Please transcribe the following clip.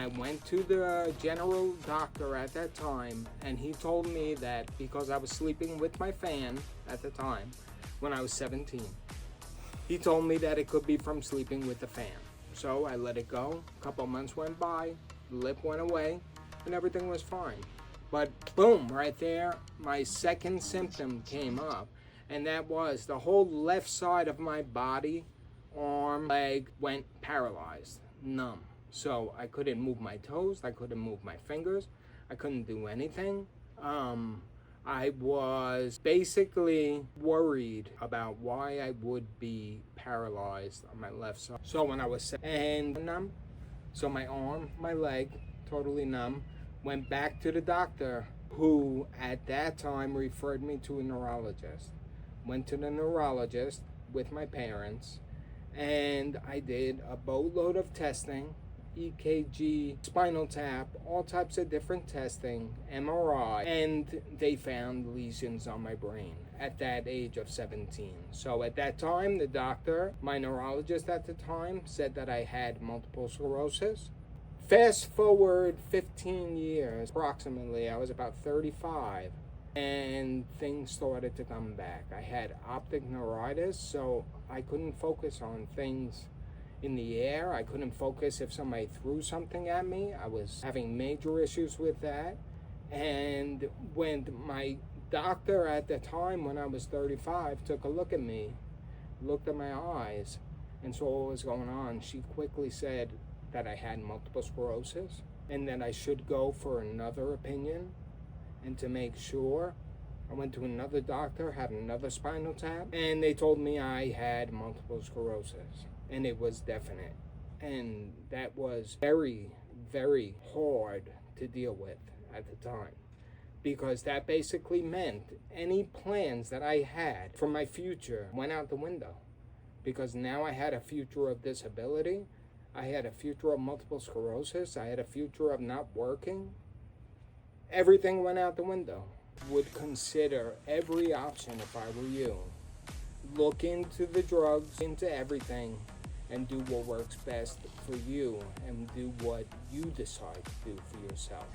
went to the general doctor at that time, and he told me that because I was sleeping with my fan at the time when I was 17, he told me that it could be from sleeping with the fan. So I let it go. A couple months went by, the lip went away, and everything was fine. But boom, right there, my second symptom came up, and that was the whole left side of my body, arm, leg, went paralyzed, numb. So I couldn't move my toes, I couldn't move my fingers, I couldn't do anything. I was basically worried about why I would be paralyzed on my left side. So when I was numb, so my arm, my leg, totally numb, went back to the doctor, who at that time referred me to a neurologist. Went to the neurologist with my parents, and I did a boatload of testing, EKG, Spinal Tap, all types of different testing, MRI, and they found lesions on my brain at that age of 17. So at that time, the doctor, my neurologist at the time, said that I had multiple sclerosis. Fast forward 15 years, approximately, I was about 35, and things started to come back. I had optic neuritis, so I couldn't focus on things in the air. I couldn't focus if somebody threw something at me. I was having major issues with that. And when my doctor at the time, when I was 35, took a look at me, looked at my eyes, and saw what was going on, she quickly said that I had multiple sclerosis and that I should go for another opinion. And to make sure, I went to another doctor, had another spinal tap, and they told me I had multiple sclerosis, and it was definite. And that was very, very hard to deal with at the time, because that basically meant any plans that I had for my future went out the window, because now I had a future of disability, I had a future of multiple sclerosis, I had a future of not working. Everything went out the window. Would consider every option if I were you. Look into the drugs, into everything, and do what works best for you, and do what you decide to do for yourself.